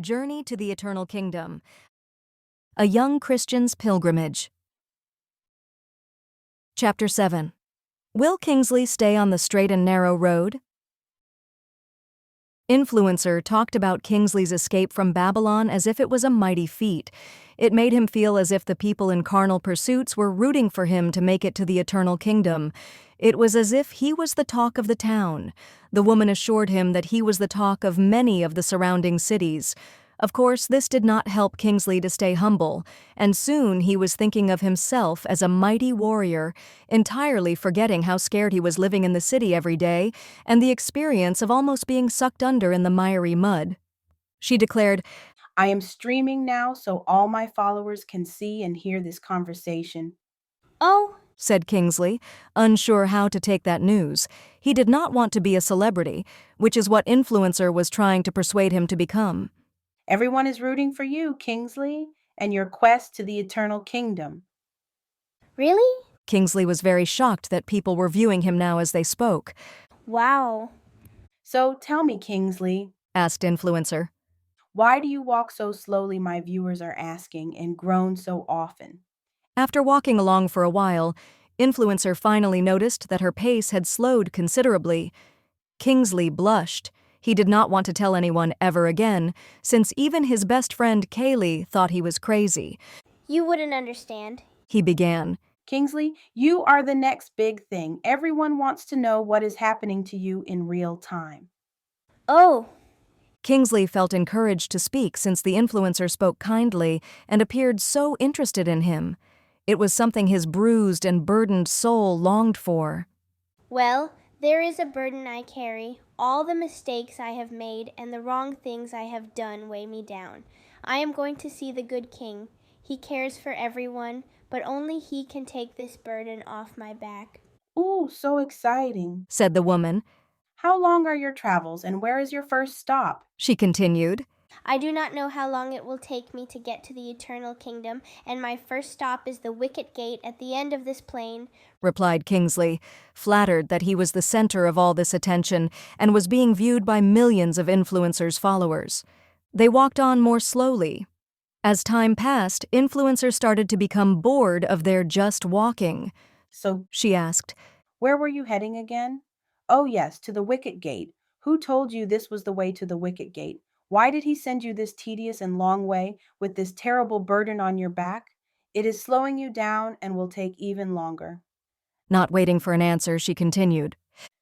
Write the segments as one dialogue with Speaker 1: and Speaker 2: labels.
Speaker 1: Journey to the Eternal Kingdom. A Young Christian's Pilgrimage. Chapter 7. Will Kingsley stay on the straight and narrow road? Influencer talked about Kingsley's escape from Babylon as if it was a mighty feat. It made him feel as if the people in carnal pursuits were rooting for him to make it to the Eternal Kingdom. It was as if he was the talk of the town. The woman assured him that he was the talk of many of the surrounding cities. Of course, this did not help Kingsley to stay humble, and soon he was thinking of himself as a mighty warrior, entirely forgetting how scared he was living in the city every day and the experience of almost being sucked under in the miry mud. She declared,
Speaker 2: I am streaming now so all my followers can see and hear this conversation.
Speaker 3: Oh,
Speaker 1: said Kingsley, unsure how to take that news. He did not want to be a celebrity, which is what Influencer was trying to persuade him to become.
Speaker 2: Everyone is rooting for you, Kingsley, and your quest to the eternal kingdom.
Speaker 3: really?
Speaker 1: Kingsley was very shocked that people were viewing him now as they spoke.
Speaker 3: Wow.
Speaker 2: So tell me, Kingsley,
Speaker 1: Asked Influencer.
Speaker 2: why do you walk so slowly, my viewers are asking, and groan so often?
Speaker 1: After walking along for a while, Influencer finally noticed that her pace had slowed considerably. Kingsley blushed. He did not want to tell anyone ever again, since even his best friend Kaylee thought he was crazy.
Speaker 3: You wouldn't understand.
Speaker 1: He began.
Speaker 2: Kingsley, you are the next big thing. Everyone wants to know what is happening to you in real time.
Speaker 3: Oh,
Speaker 1: Kingsley felt encouraged to speak since the influencer spoke kindly and appeared so interested in him. It was something his bruised and burdened soul longed for.
Speaker 3: well, there is a burden I carry. All the mistakes I have made and the wrong things I have done weigh me down. I am going to see the good king. He cares for everyone, but only he can take this burden off my back.
Speaker 2: Ooh, so exciting.
Speaker 1: Said the woman.
Speaker 2: How long are your travels, and where is your first stop?
Speaker 1: She continued.
Speaker 3: I do not know how long it will take me to get to the eternal kingdom, and my first stop is the wicket gate at the end of this plain.
Speaker 1: Replied Kingsley, flattered that he was the center of all this attention and was being viewed by millions of influencers' followers. They walked on more slowly. As time passed, influencers started to become bored of their just walking.
Speaker 2: So,
Speaker 1: She asked,
Speaker 2: where were you heading again? Oh, yes, to the wicket gate. Who told you this was the way to the wicket gate? Why did he send you this tedious and long way with this terrible burden on your back? It is slowing you down and will take even longer.
Speaker 1: Not waiting for an answer, she continued.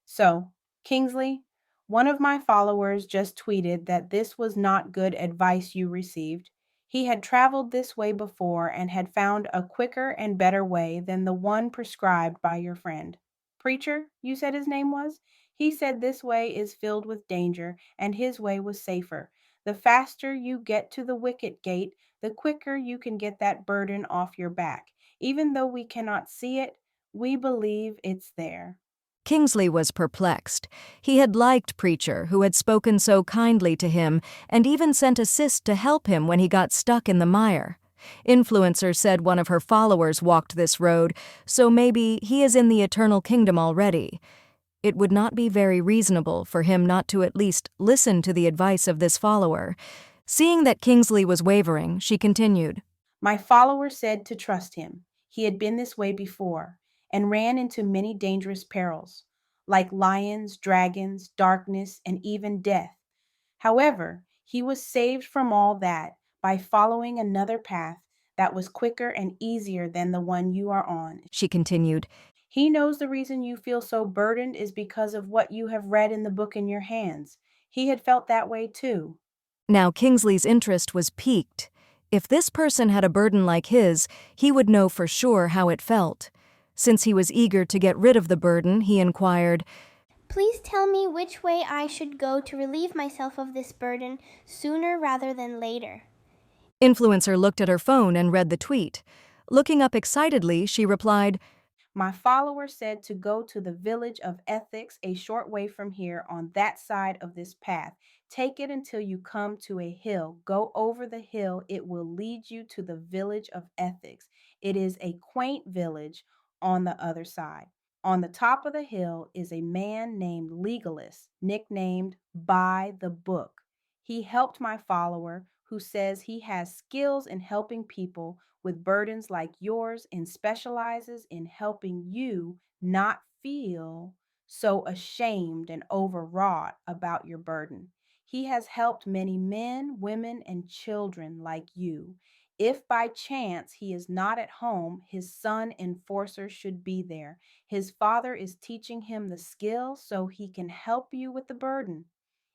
Speaker 2: So, Kingsley, one of my followers just tweeted that this was not good advice you received. He had traveled this way before and had found a quicker and better way than the one prescribed by your friend. Preacher, you said his name was? He said this way is filled with danger and his way was safer. The faster you get to the wicket gate, the quicker you can get that burden off your back. Even though we cannot see it, we believe it's there.
Speaker 1: Kingsley was perplexed. He had liked Preacher, who had spoken so kindly to him and even sent assist to help him when he got stuck in the mire. Influencer said one of her followers walked this road, so maybe he is in the eternal kingdom already. It would not be very reasonable for him not to at least listen to the advice of this follower. Seeing that Kingsley was wavering, she continued.
Speaker 2: My follower said to trust him. He had been this way before and ran into many dangerous perils, like lions, dragons, darkness, and even death. However, he was saved from all that by following another path that was quicker and easier than the one you are on.
Speaker 1: She continued.
Speaker 2: He knows the reason you feel so burdened is because of what you have read in the book in your hands. He had felt that way too.
Speaker 1: Now Kingsley's interest was piqued. If this person had a burden like his, he would know for sure how it felt. Since he was eager to get rid of the burden, he inquired,
Speaker 3: Please tell me which way I should go to relieve myself of this burden sooner rather than later.
Speaker 1: Influencer looked at her phone and read the tweet. Looking up excitedly, she replied,
Speaker 2: My follower said to go to the village of ethics a short way from here on that side of this path. Take it until you come to a hill. Go over the hill. It will lead you to the village of ethics. It is a quaint village on the other side. On the top of the hill is a man named Legalist, nicknamed By the Book. He helped my follower who says he has skills in helping people with burdens like yours and specializes in helping you not feel so ashamed and overwrought about your burden. He has helped many men, women, and children like you. If by chance he is not at home, his son enforcer should be there. His father is teaching him the skill so he can help you with the burden.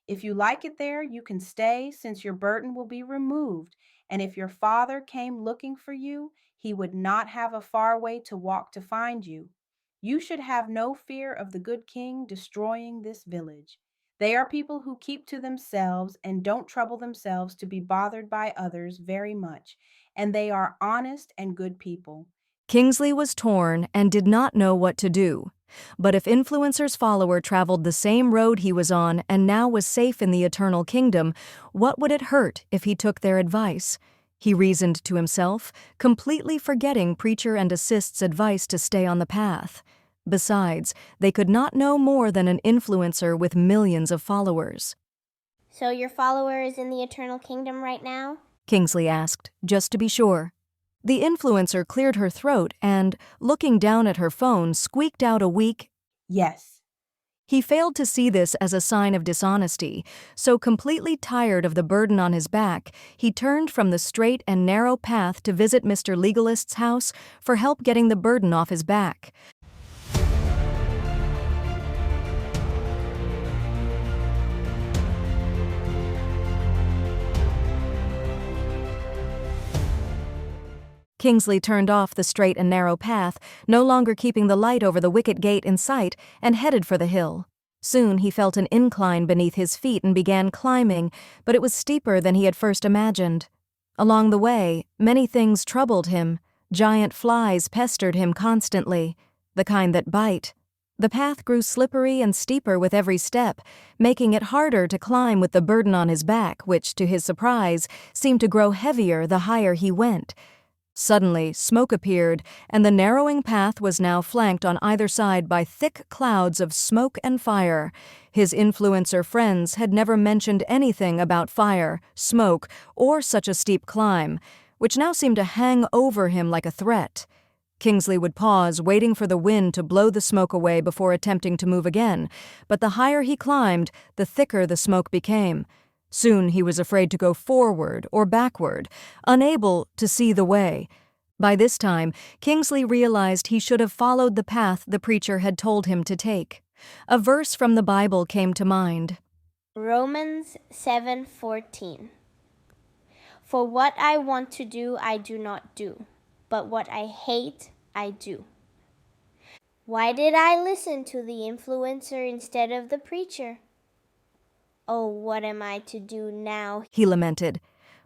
Speaker 2: If you like it there, you can stay since your burden will be removed. And if your father came looking for you, he would not have a far way to walk to find you. You should have no fear of the good king destroying this village. They are people who keep to themselves and don't trouble themselves to be bothered by others very much, and they are honest and good people.
Speaker 1: Kingsley was torn and did not know what to do. But if Influencer's follower traveled the same road he was on and now was safe in the Eternal Kingdom, what would it hurt if he took their advice? He reasoned to himself, completely forgetting Preacher and Assist's advice to stay on the path. Besides, they could not know more than an influencer with millions of followers.
Speaker 3: So your follower is in the Eternal Kingdom right now?
Speaker 1: Kingsley asked, just to be sure. The influencer cleared her throat and, looking down at her phone, squeaked out a weak,
Speaker 2: Yes.
Speaker 1: He failed to see this as a sign of dishonesty, so completely tired of the burden on his back, he turned from the straight and narrow path to visit Mr. Legalist's house for help getting the burden off his back. Kingsley turned off the straight and narrow path, no longer keeping the light over the wicket gate in sight, and headed for the hill. Soon he felt an incline beneath his feet and began climbing, but it was steeper than he had first imagined. Along the way, many things troubled him. Giant flies pestered him constantly, the kind that bite. The path grew slippery and steeper with every step, making it harder to climb with the burden on his back, which, to his surprise, seemed to grow heavier the higher he went. Suddenly, smoke appeared, and the narrowing path was now flanked on either side by thick clouds of smoke and fire. His influencer friends had never mentioned anything about fire, smoke, or such a steep climb, which now seemed to hang over him like a threat. Kingsley would pause, waiting for the wind to blow the smoke away before attempting to move again, but the higher he climbed, the thicker the smoke became. Soon he was afraid to go forward or backward, unable to see the way. By this time, Kingsley realized he should have followed the path the preacher had told him to take. A verse from the Bible came to mind.
Speaker 3: Romans 7:14. For what I want to do, I do not do, but what I hate, I do. Why did I listen to the influencer instead of the preacher? Oh, what am I to do now?
Speaker 1: He lamented.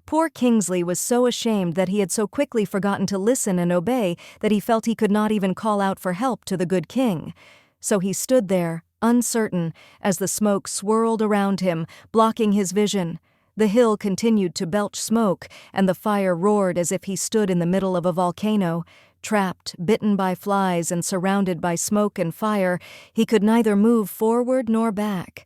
Speaker 1: Poor Kingsley was so ashamed that he had so quickly forgotten to listen and obey that he felt he could not even call out for help to the good king. So he stood there, uncertain, as the smoke swirled around him, blocking his vision. The hill continued to belch smoke, and the fire roared as if he stood in the middle of a volcano. Trapped, bitten by flies, and surrounded by smoke and fire, he could neither move forward nor back.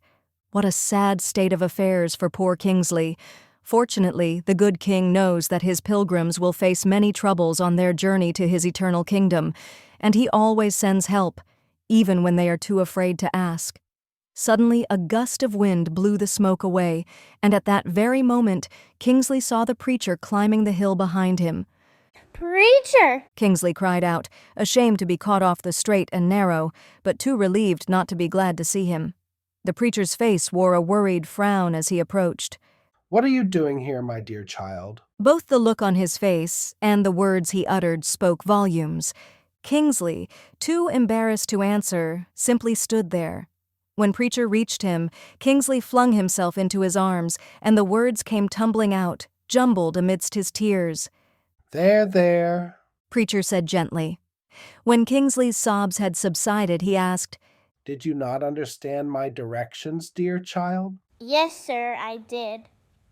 Speaker 1: What a sad state of affairs for poor Kingsley. Fortunately, the good king knows that his pilgrims will face many troubles on their journey to his eternal kingdom, and he always sends help, even when they are too afraid to ask. Suddenly, a gust of wind blew the smoke away, and at that very moment, Kingsley saw the preacher climbing the hill behind him.
Speaker 3: Preacher!
Speaker 1: Kingsley cried out, ashamed to be caught off the straight and narrow, but too relieved not to be glad to see him. The preacher's face wore a worried frown as he approached.
Speaker 4: What are you doing here, my dear child?
Speaker 1: Both the look on his face and the words he uttered spoke volumes. Kingsley, too embarrassed to answer, simply stood there. When Preacher reached him, Kingsley flung himself into his arms, and the words came tumbling out, jumbled amidst his tears.
Speaker 4: There,
Speaker 1: Preacher said gently. When Kingsley's sobs had subsided, he asked,
Speaker 4: Did you not understand my directions, dear child?
Speaker 3: Yes, sir, I did.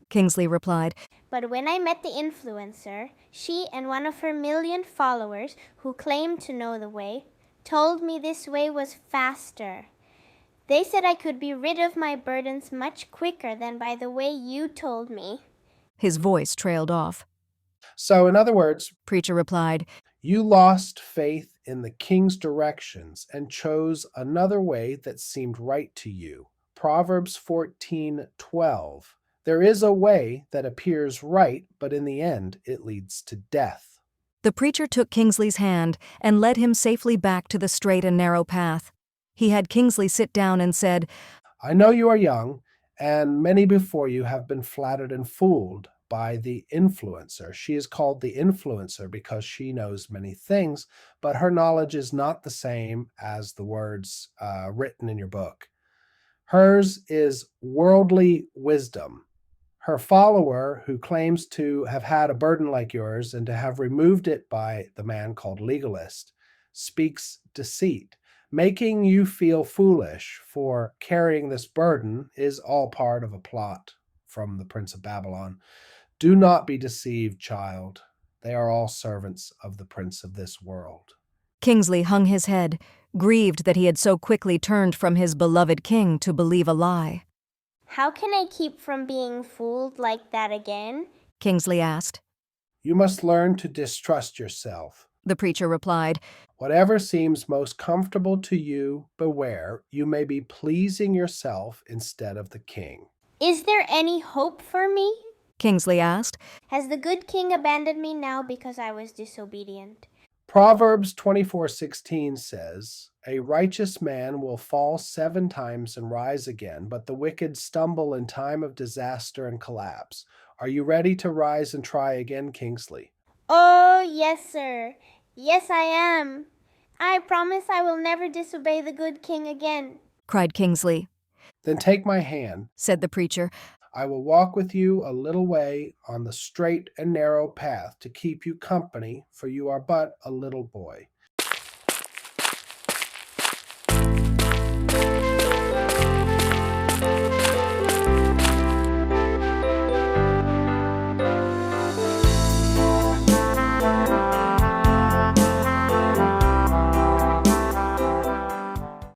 Speaker 1: Kingsley replied.
Speaker 3: But when I met the influencer, she and one of her million followers, who claimed to know the way, told me this way was faster. They said I could be rid of my burdens much quicker than by the way you told me.
Speaker 1: His voice trailed off.
Speaker 4: So, in other words,
Speaker 1: Preacher replied,
Speaker 4: you lost faith in the king's directions and chose another way that seemed right to you. Proverbs 14:12. There is a way that appears right, but in the end it leads to death.
Speaker 1: The preacher took Kingsley's hand and led him safely back to the straight and narrow path. He had Kingsley sit down and said,
Speaker 4: I know you are young, and many before you have been flattered and fooled by the influencer. She is called the influencer because she knows many things, but her knowledge is not the same as the words written in your book. Hers is worldly wisdom. Her follower, who claims to have had a burden like yours and to have removed it by the man called legalist, speaks deceit. Making you feel foolish for carrying this burden is all part of a plot from the Prince of Babylon. Do not be deceived, child. They are all servants of the prince of this world.
Speaker 1: Kingsley hung his head, grieved that he had so quickly turned from his beloved king to believe a lie.
Speaker 3: How can I keep from being fooled like that again?
Speaker 1: Kingsley asked.
Speaker 4: You must learn to distrust yourself.
Speaker 1: The preacher replied,
Speaker 4: Whatever seems most comfortable to you, beware, you may be pleasing yourself instead of the king.
Speaker 3: Is there any hope for me?
Speaker 1: Kingsley asked.
Speaker 3: Has the good king abandoned me now because I was disobedient?
Speaker 4: Proverbs 24:16 says, A righteous man will fall 7 times and rise again, but the wicked stumble in time of disaster and collapse. Are you ready to rise and try again, Kingsley?
Speaker 3: Oh, yes, sir. Yes, I am. I promise I will never disobey the good king again.
Speaker 1: Cried Kingsley.
Speaker 4: Then take my hand,
Speaker 1: Said the preacher.
Speaker 4: I will walk with you a little way on the straight and narrow path to keep you company, for you are but a little boy.